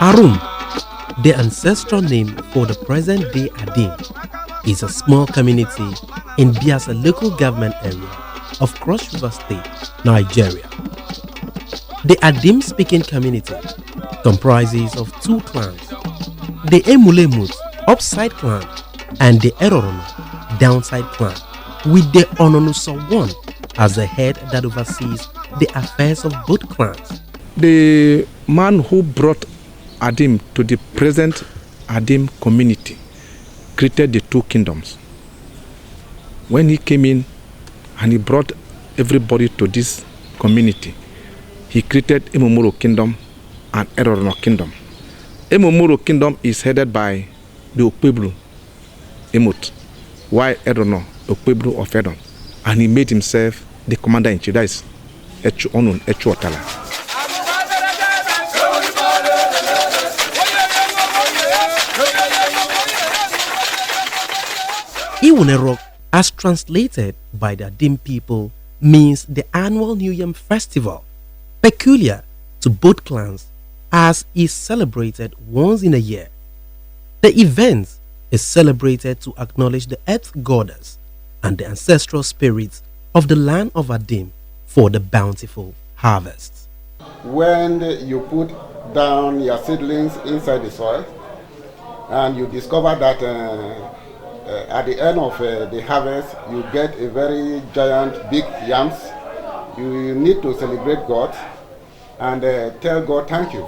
Arum, the ancestral name for the present-day Adim, is a small community in Biasa local government area of Cross River State, Nigeria. The Adim-speaking community comprises of two clans, the Emulemut upside clan and the Erorono downside clan, with the Ononusa one as the head that oversees the affairs of both clans. The man who brought Adim to the present Adim community created the two kingdoms. When he came in and he brought everybody to this community, he created Emomoro Kingdom and Erorono Kingdom. Emomoro Kingdom is headed by the Okpebru Emut, while Erorono, Okpebru of Edom, and he made himself the commander-in-chief. That is Echu Onun, Echu Otala. Iwun Erok, as translated by the Adim people, means the annual New Yam Festival, peculiar to both clans, as is celebrated once in a year. The event is celebrated to acknowledge the earth goddess and the ancestral spirits of the land of Adim for the bountiful harvest. When you put down your seedlings inside the soil and you discover that at the end of the harvest you get a very giant big yams, you need to celebrate God and tell God thank you.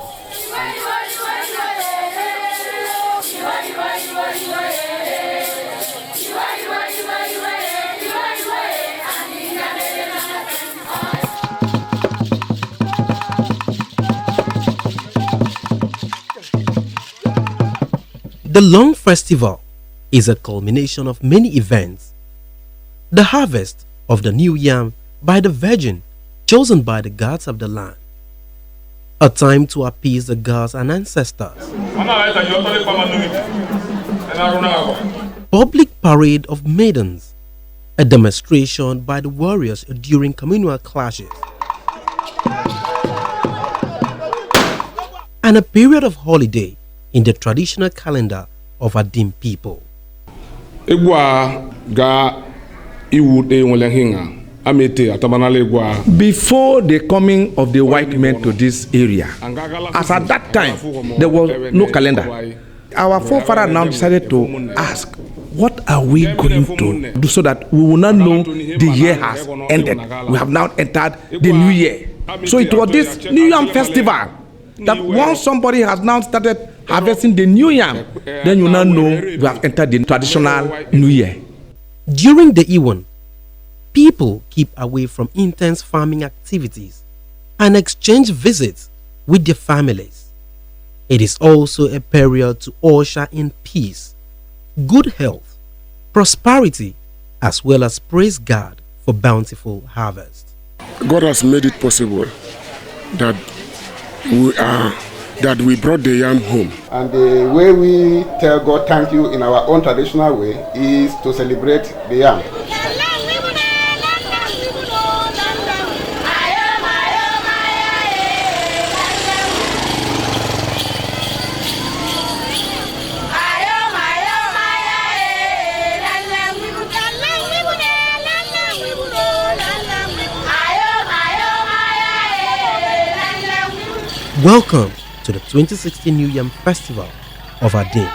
The long festival is a culmination of many events. The harvest of the new yam by the virgin chosen by the gods of the land. A time to appease the gods and ancestors. Public parade of maidens. A demonstration by the warriors during communal clashes. And a period of holiday in the traditional calendar of Adim people. Before the coming of the white men to this area, as at that time, there was no calendar. Our forefathers now decided to ask, what are we going to do so that we will not know the year has ended? We have now entered the new year. So it was this New Yam Festival that once somebody has now started harvesting the new yam, then you now know we have entered the traditional new year. During the Iwun, people keep away from intense farming activities and exchange visits with their families. It is also a period to usher in peace, good health, prosperity, as well as praise God for bountiful harvest. God has made it possible that we brought the yam home. And the way we tell God thank you in our own traditional way is to celebrate the yam. Welcome to the 2016 New Yam Festival of Adim.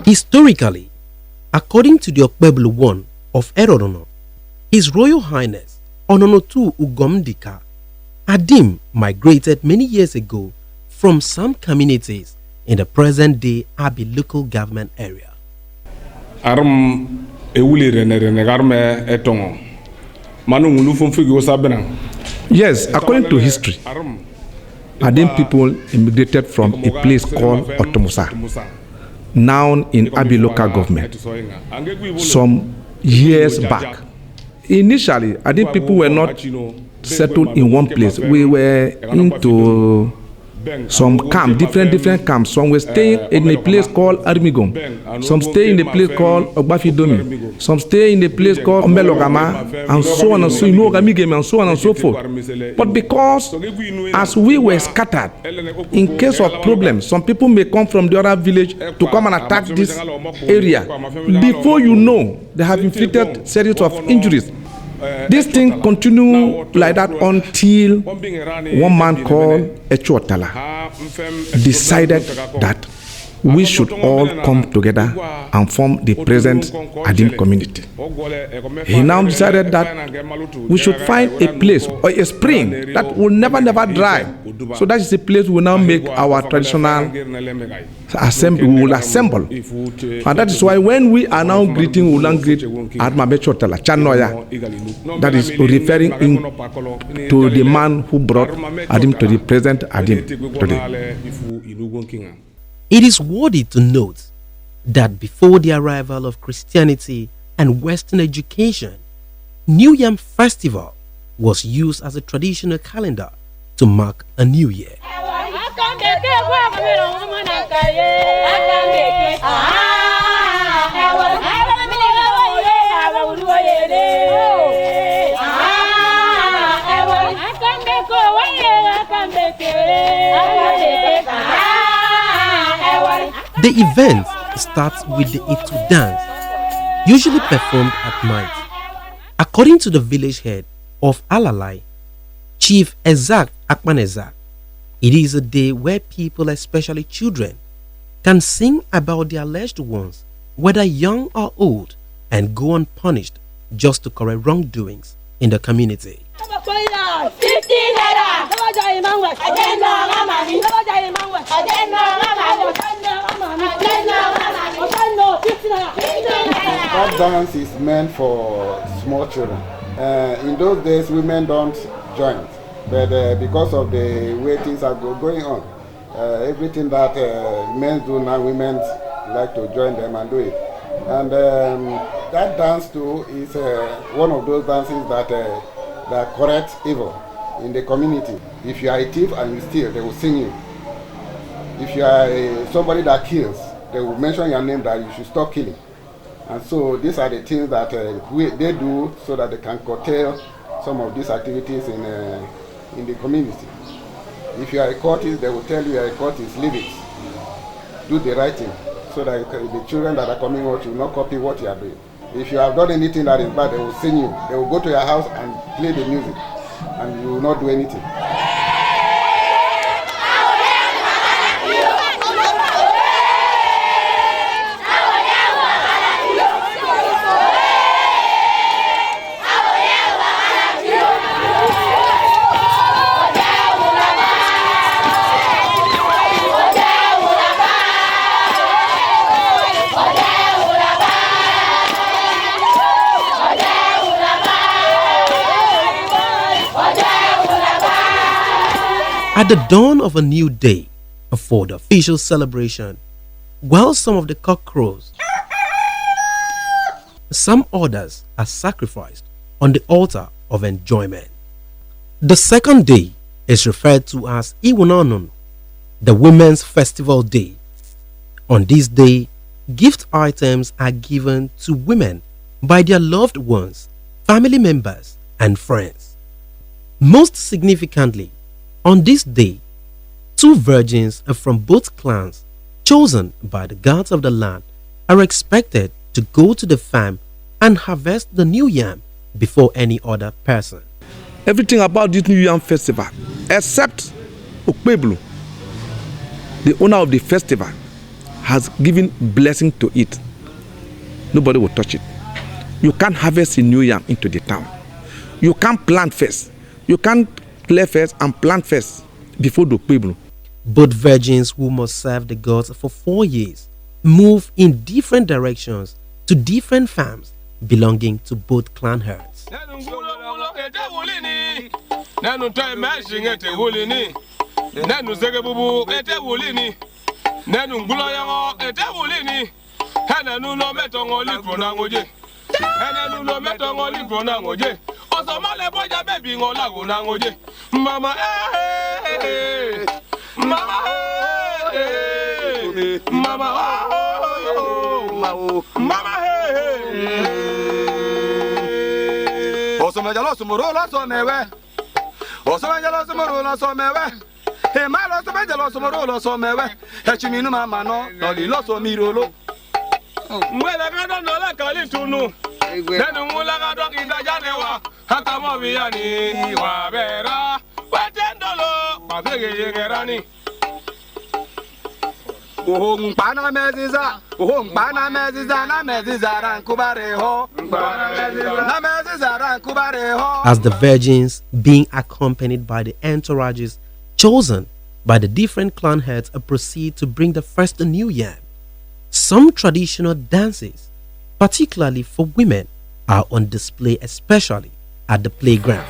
Historically, according to the Okpebulu I of Erodono, His Royal Highness Ononotu Ugomdika, Adim migrated many years ago from some communities in the present-day Abi local government area. Aram ewuli rene garme etongo. Manu ngulu fumfigi osabena. Yes, according to history, Adim people immigrated from a place called Otomusa, now in Abi local government, some years back. Initially, Adim people were not settled in one place. We were into some camp, different camps. Some were staying in a place called Armigom. Some stay in a place called Ogbafidomi. Some stay in a place called Omelogama, and so on and so and so on and so forth. But because as we were scattered, in case of problems, some people may come from the other village to come and attack this area. Before you know, they have inflicted series of injuries. This thing continued like that until one man called Echuotala decided that we should all come together and form the present Adim community. He now decided that we should find a place or a spring that will never dry. So that is the place we will now make our traditional assembly. We will assemble. And that is why when we are now greeting, we will now greet Admabechotala, Chanoya. That is referring to the man who brought Adim to the present Adim today. It is worthy to note that before the arrival of Christianity and Western education, New Yam Festival was used as a traditional calendar to mark a new year. The event starts with the Itu dance, usually performed at night. According to the village head of Alalai, Chief Ezak Akmanezak, it is a day where people, especially children, can sing about their alleged ones, whether young or old, and go unpunished just to correct wrongdoings in the community. That dance is meant for small children. In those days, women don't join, but because of the way things are going on, everything that men do now, women like to join them and do it. And that dance too is one of those dances that correct evil in the community. If you are a thief and you steal, they will sing you. If you are somebody that kills, they will mention your name that you should stop killing. And so these are the things that they do so that they can curtail some of these activities in the community. If you are a courtist, they will tell you are a courtist, leave it. Do the right thing so that the children that are coming out will not copy what you are doing. If you have done anything that is bad, they will sing you. They will go to your house and play the music, and you will not do anything. At the dawn of a new day for the official celebration, while some of the cock crows, some others are sacrificed on the altar of enjoyment. The second day is referred to as Iwun Erok, the Women's Festival Day. On this day, gift items are given to women by their loved ones, family members, and friends. Most significantly, on this day, 2 virgins from both clans, chosen by the gods of the land, are expected to go to the farm and harvest the new yam before any other person. Everything about this New Yam Festival, except Okpebulu, the owner of the festival, has given blessing to it, nobody will touch it. You can't harvest a new yam into the town. You can't plant first. You can't clear first and plant first before the people. Both virgins who must serve the gods for 4 years move in different directions to different farms belonging to both clan herds. Mama, Mama, Mama, also my jealous Morola so mewe. Also my jealous Morola so mewe. Hey, my loss of my jealous Morola so mewe. Hachimino Mama no, the loss of Mirolo. Well, I don't know like I to know. Then the Mulaga dog in the Janewa, Hakamoviani, Wabera, $10, Pavegani. Pana Meziza, Pana Meziza, Nameziza, Kubareho, Nameziza, Kubareho. As the virgins, being accompanied by the entourages chosen by the different clan heads, proceed to bring the first new yam. Some traditional dances, particularly for women, are on display, especially at the playground.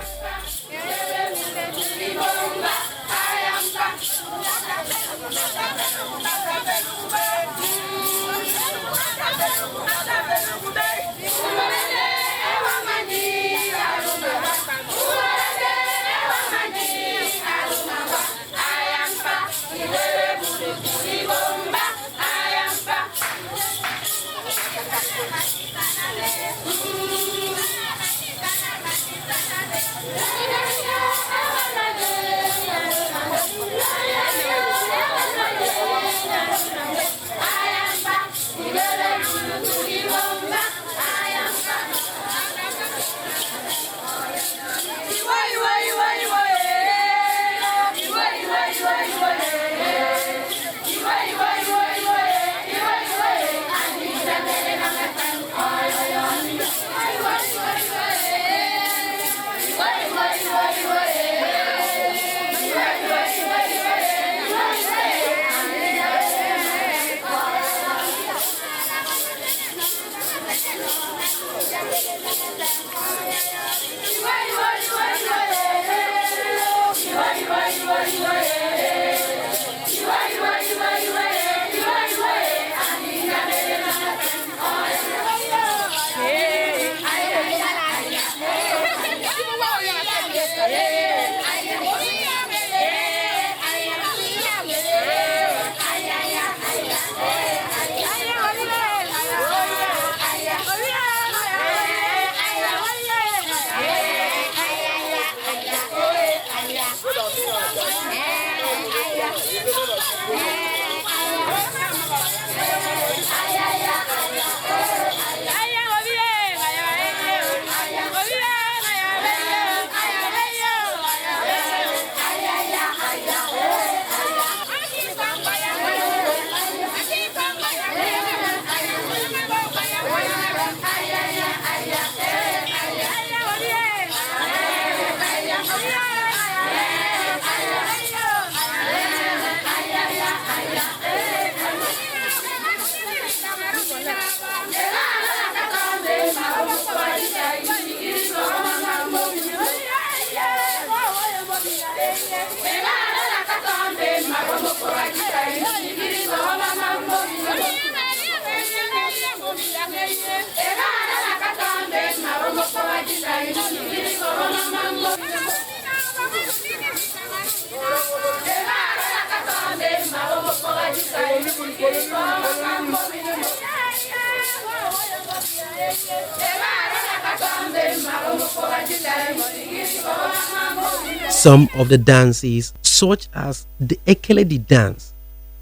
Some of the dances, such as the Ekeledi dance,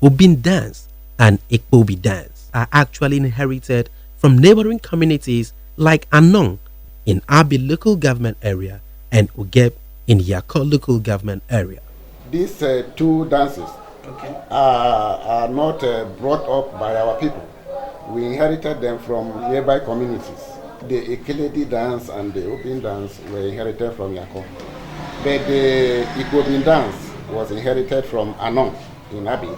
Obin dance, and Ekpobi dance, are actually inherited from neighboring communities like Anong in Abi local government area and Ugeb in Yako local government area. These two dances are not brought up by our people. We inherited them from nearby communities. The Ekeledi dance and the Opin dance were inherited from Yako. But the Ikobin dance was inherited from Anon in Abi.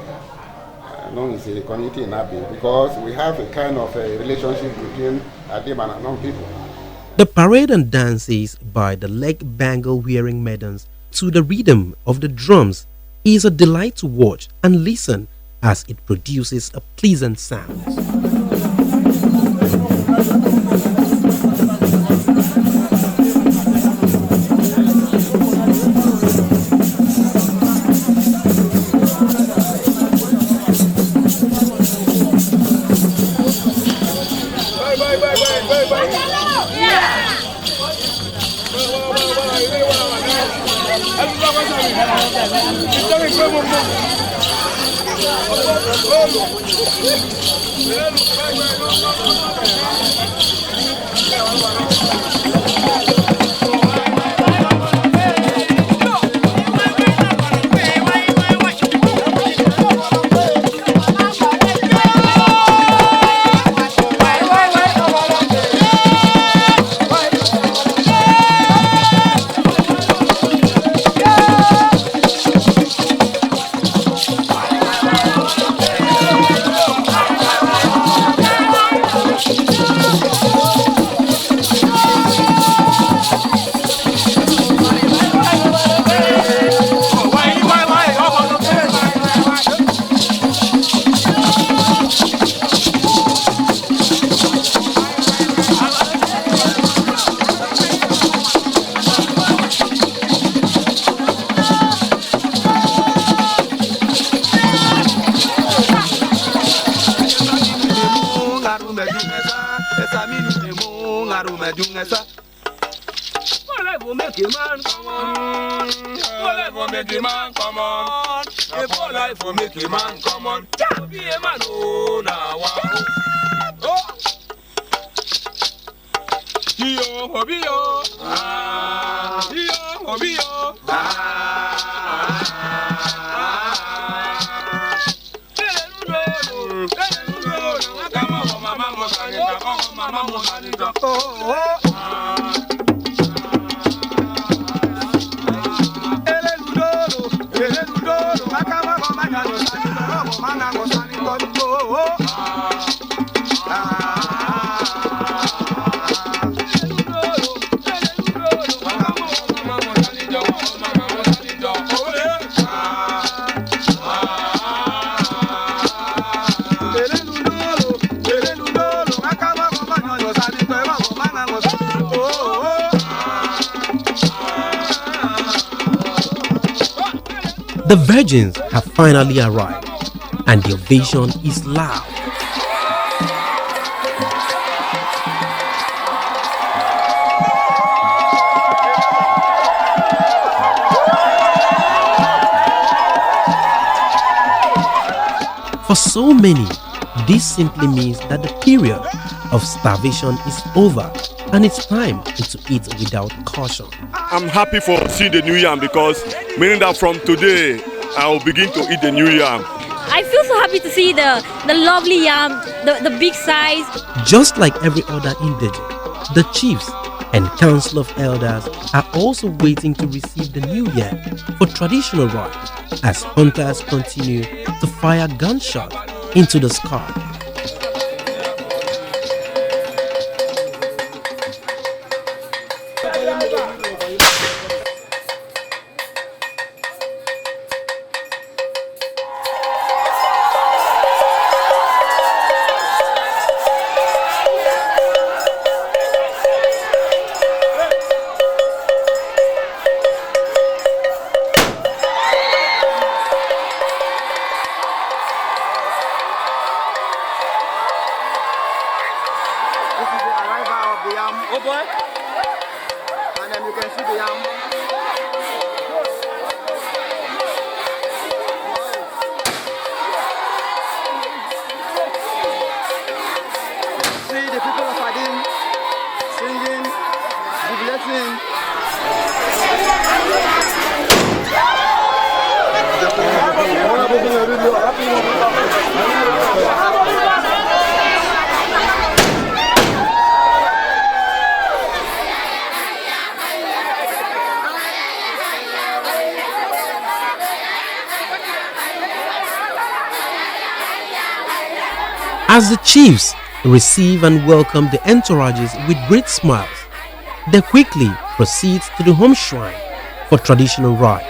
Anon is a community in Abi because we have a kind of a relationship between Adim and Anon people. The parade and dances by the leg bangle wearing maidens to the rhythm of the drums is a delight to watch and listen as it produces a pleasant sound. The virgins have finally arrived and the ovation is loud. For so many, this simply means that the period of starvation is over and it's time to eat without caution. I'm happy for seeing the new yam because meaning that from today I will begin to eat the new yam. I feel so happy to see the lovely yam, the big size. Just like every other indigent, the chiefs and council of elders are also waiting to receive the new yam for traditional rites as hunters continue to fire gunshots into the sky. And then you can see the yam. See the people of Adim singing, jubilating. As the chiefs receive and welcome the entourages with great smiles, they quickly proceed to the home shrine for traditional rites.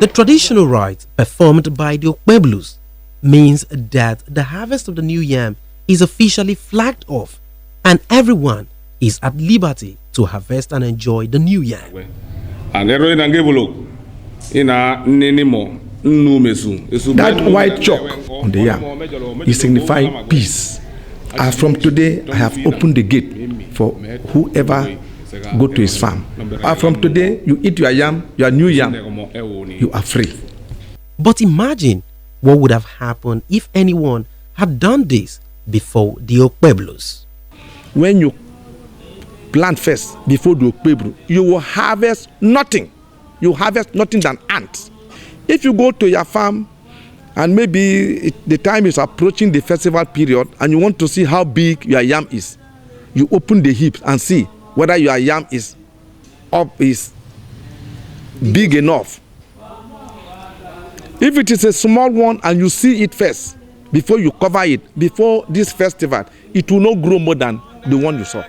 The traditional rite performed by the Okpeblus means that the harvest of the new yam is officially flagged off and everyone is at liberty to harvest and enjoy the new yam. That white chalk on the yam is signifying peace. As from today, I have opened the gate for whoever go to his farm. As from today, you eat your yam, your new yam, you are free. But imagine what would have happened if anyone had done this before the Okpeblus. When you plant first before the Okpeblu, you will harvest nothing. You harvest nothing than ants. If you go to your farm and maybe the time is approaching the festival period and you want to see how big your yam is, you open the heaps and see whether your yam is big enough. If it is a small one and you see it first before you cover it, before this festival, it will not grow more than the one you saw.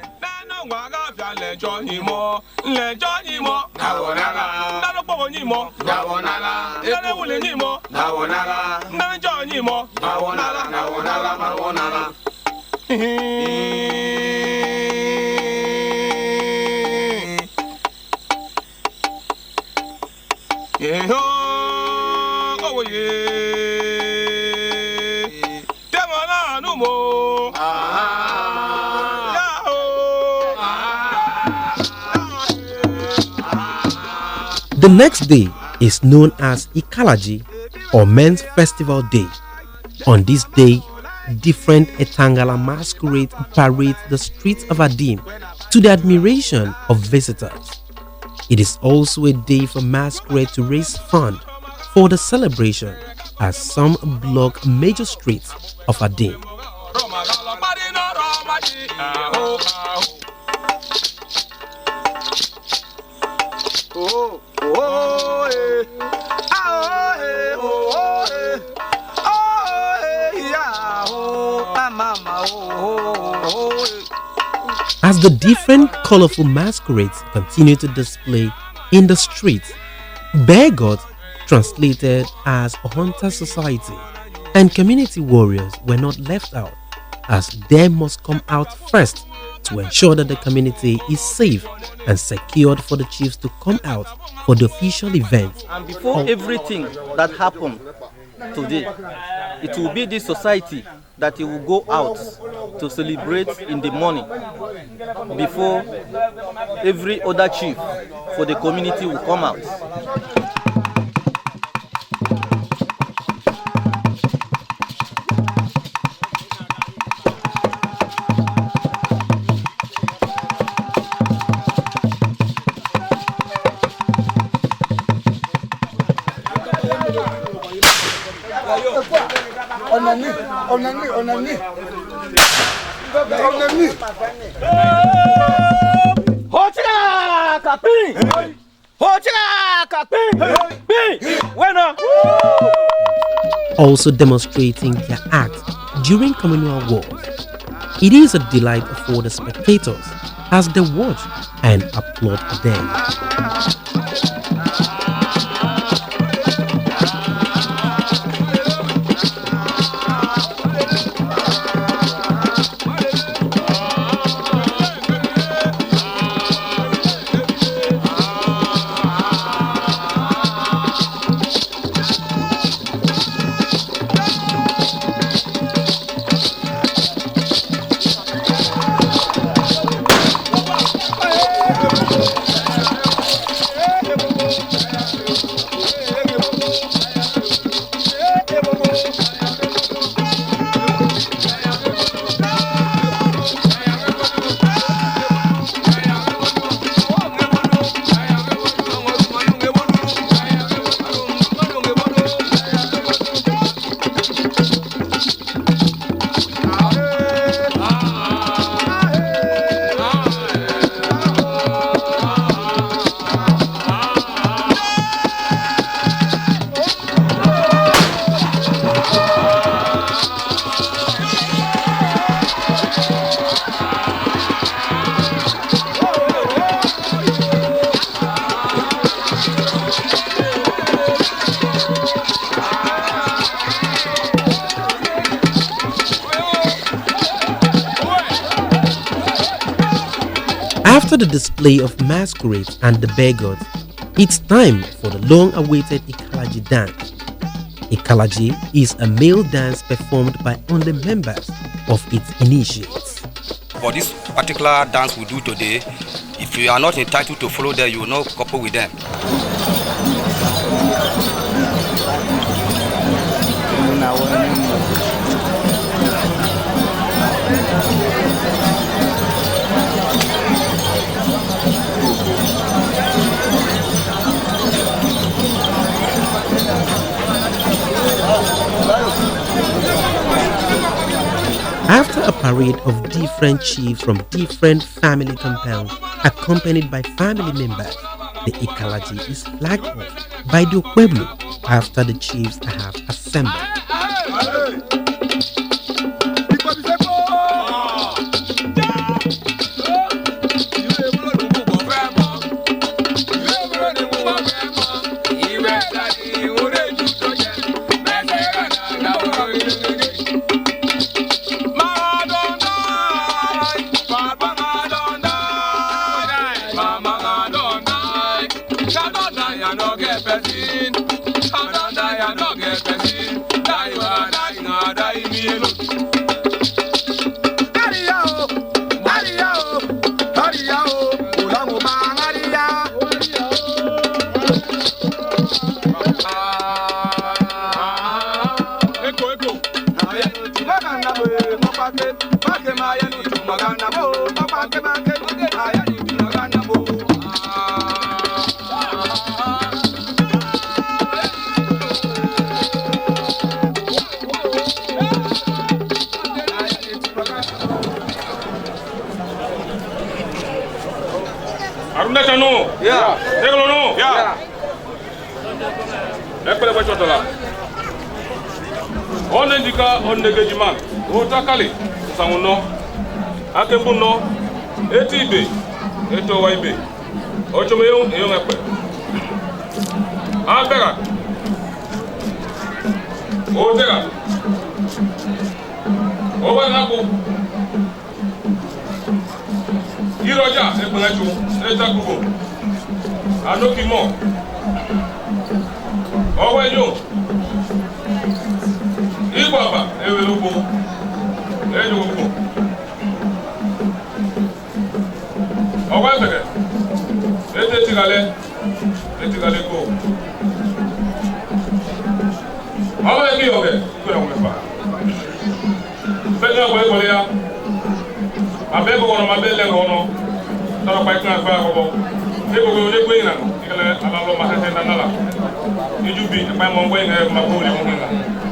The next day is known as Ikalaji or Men's Festival Day. On this day, different Etangala masquerades parade the streets of Adim to the admiration of visitors. It is also a day for masquerade to raise funds for the celebration as some block major streets of Adim. As the different colorful masquerades continue to display in the streets, Bear God, translated as a hunter society, and community warriors were not left out, as they must come out first to ensure that the community is safe and secured for the chiefs to come out for the official event. And before everything that happened today, it will be this society that it will go out to celebrate in the morning before every other chief for the community will come out. Also demonstrating their act during communal wars. It is a delight for the spectators as they watch and applaud them. After the display of masquerades and the bear gods, it's time for the long-awaited Ikalaji dance. Ikalaji is a male dance performed by only members of its initiates. For this particular dance we do today, if you are not entitled to follow them, you will not couple with them. After a parade of different chiefs from different family compounds, accompanied by family members, the Ikalaji is flagged off by the Pueblo after the chiefs have assembled. Onegejima, Otakali, Samuno, Akembuno, Etibe, Eto Waibe, Ochomeyo, Eyonape, Abera, Odera, Obanaku, Iroja, Ebunachu, Etakubo, Anokimo, Oweyo. Baba, Ewelupo, Elupo. Ọwọ́ ẹ̀fẹ̀kẹ̀, Etigale kó. Ọwọ́ ẹ̀mí ọ̀gẹ̀, ìgbé ọ̀wọ̀ ẹ̀fà. Bẹ́ẹ̀ni ọ̀wọ̀ ẹ̀kọ́lé ya, àbẹ́ ẹ̀kọ́ ọ̀nà, àbẹ́ ẹ̀lẹ́rọ̀ ọ̀nà, tọ́lọ̀ pa ìpín àgbà ọ̀bọ̀. Ẹ̀kọ́ onígbé ìlànà, ìkẹlẹ̀ alálọ́ máa tẹ́tẹ́ dánára. Ìjúbi, ìpá ìmọ̀ ọ̀gbẹ́ ìrẹ̀ máa kó lè mú ìlànà.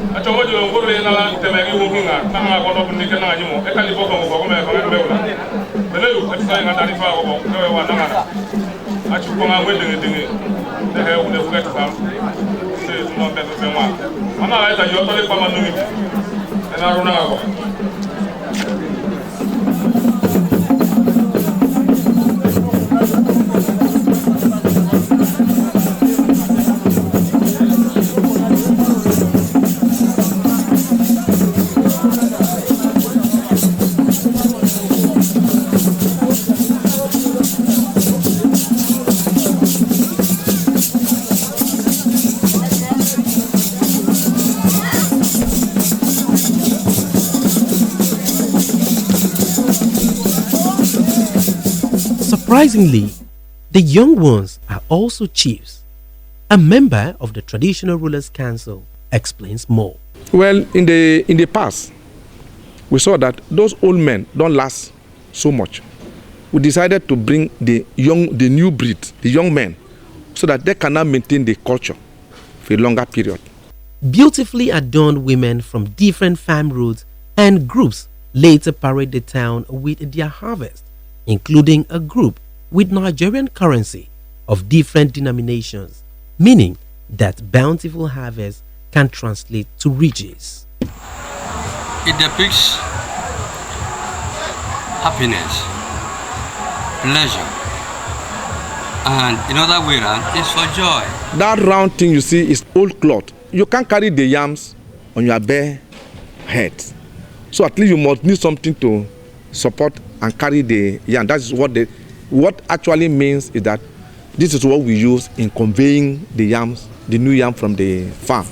Acho mojo ngoro le nala temegi wuhinga nanga kono kunni kana nyimo e kali boko ngo ko me ko me wala beleyu ati sai ngata ni fa ko ko wa nanga achu ko nga wende ngi de he unde fugata sam se no be be ma mana la ta yo to le pa manu ni na runa ko. Surprisingly, the young ones are also chiefs. A member of the Traditional Rulers Council explains more. Well, in the past, we saw that those old men don't last so much. We decided to bring the new breed, the young men, so that they cannot maintain the culture for a longer period. Beautifully adorned women from different farm roads and groups later parade the town with their harvest, including a group with Nigerian currency of different denominations, meaning that bountiful harvest can translate to riches. It depicts happiness, pleasure, and in other way around, it's for joy. That round thing you see is old cloth. You can't carry the yams on your bare head. So at least you must need something to support and carry the yam. That is what what actually means is that this is what we use in conveying the yams, the new yam from the farm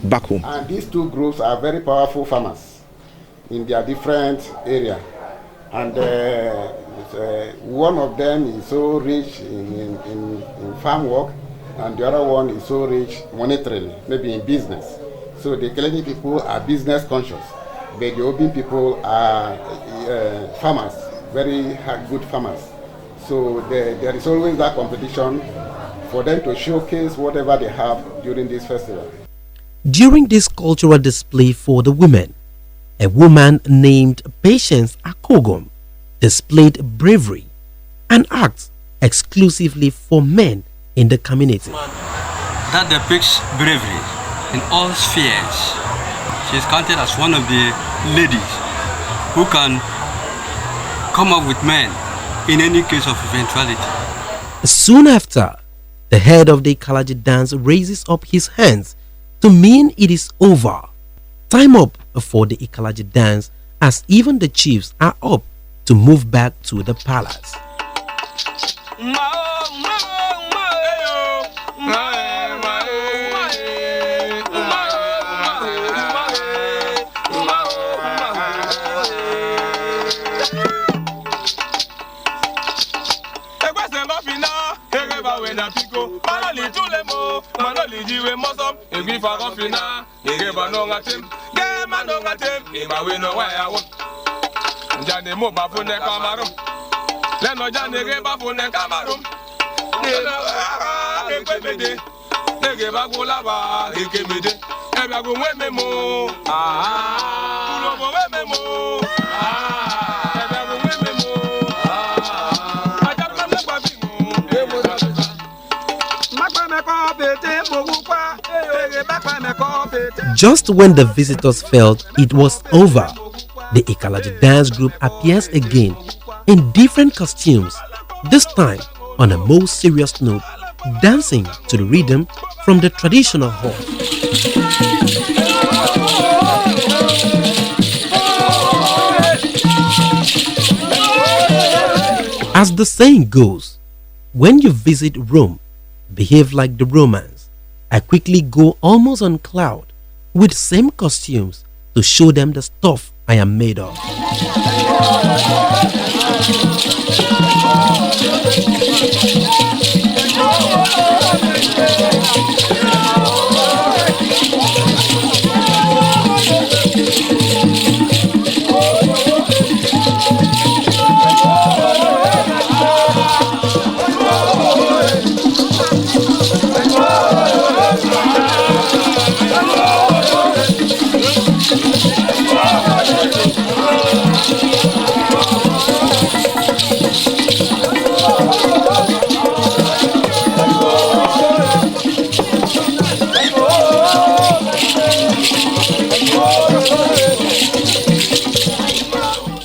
back home. And these two groups are very powerful farmers in their different areas. And one of them is so rich in farm work, and the other one is so rich monetarily, maybe in business. So the Kaleni people are business conscious, but the Obi people are farmers, very good farmers. So there is always that competition for them to showcase whatever they have during this festival. During this cultural display for the women, a woman named Patience Akogom displayed bravery and acts exclusively for men in the community. That depicts bravery in all spheres. She is counted as one of the ladies who can come up with men in any case of eventuality. Soon after, the head of the Ikalaji dance raises up his hands to mean it is over. Time up for the Ikalaji dance, as even the chiefs are up to move back to the palace. Just when the visitors felt it was over, the Ikalaji dance group appears again in different costumes, this time on a more serious note, dancing to the rhythm from the traditional horse. As the saying goes, when you visit Rome, behave like the Romans. I quickly go almost on cloud with same costumes to show them the stuff I am made of.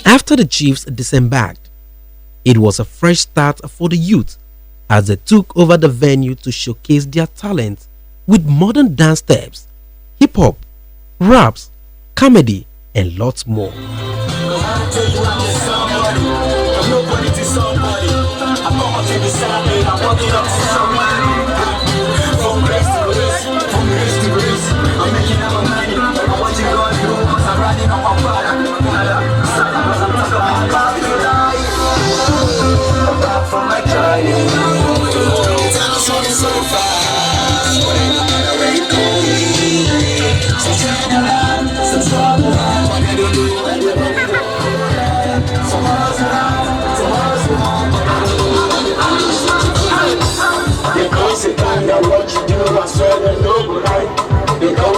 After the chiefs disembarked, it was a fresh start for the youth as they took over the venue to showcase their talent with modern dance steps, hip-hop, raps, comedy, and lots more.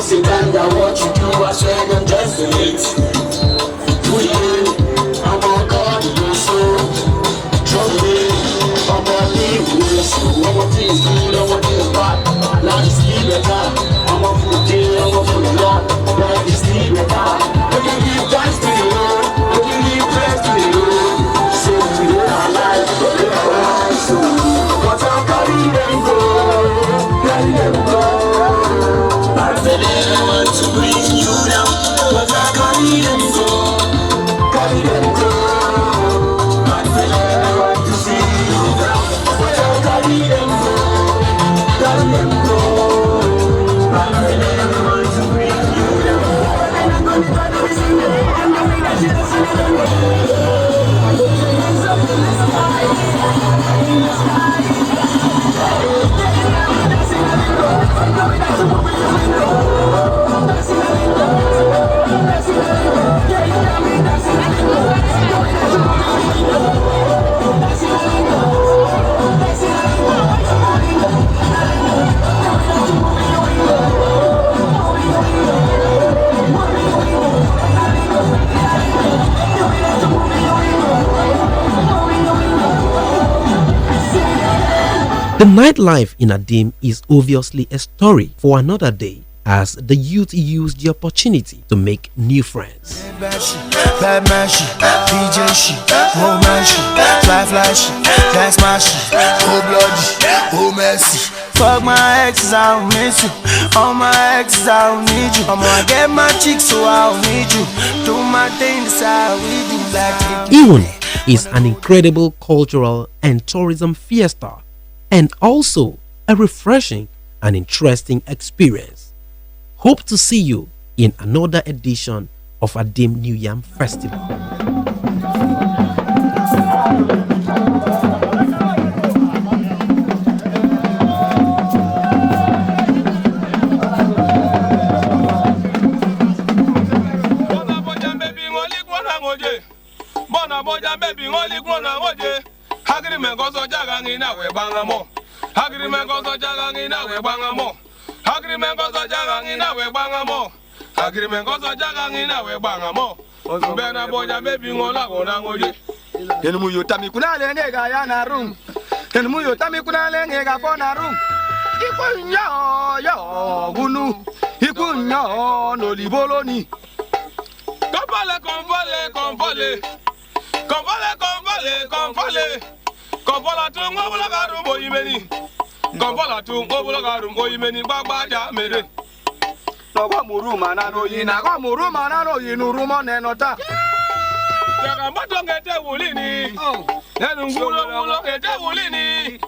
Sit down, what you do, I swear I'm just a hit. Do you? I'm on God, you so. Trust me, I'm on the so. I'm on this good, I'm on this bad. Life is still better. I'm on food day, I'm on food lot. Life is still better. When you give thanks to the Lord, when you give praise to the Lord, so we are alive, we are alive. So what I'm carrying them go, carry them go. I want to bring you down, but I carry them go, carry them go. I want to see The nightlife in Adim is obviously a story for another day, as the youth use the opportunity to make new friends. Bad man shit, PJ shit, more man shit, fly shit, that's my shit, oh bloody, oh messy. Fuck my exes, I don't miss you. All my exes, I don't need you. I'm gonna get my chicks, so I don't need you. Do my thing, that's how we do black. Iwun is an incredible cultural and tourism fiesta, and also a refreshing and interesting experience. Hope to see you in another edition of Adim New Yam Festival. Kompola tu ngobola garum boyimeni. Kompola tu ngobola garum boyimeni bagbaja mere. Nogo muruma na no yina go muruma na no yinu rumo nenota. Yaga mato ngete wulini. Nenu ngulo ngete wulini.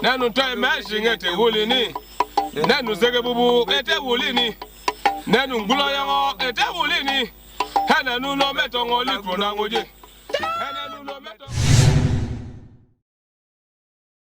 Nenu toy meshi ngete wulini. Nenu zege bubu ngete wulini. Nenu ngulo yango ngete wulini. Hena nuno meto ngoli krona ngoje. Hena nuno meto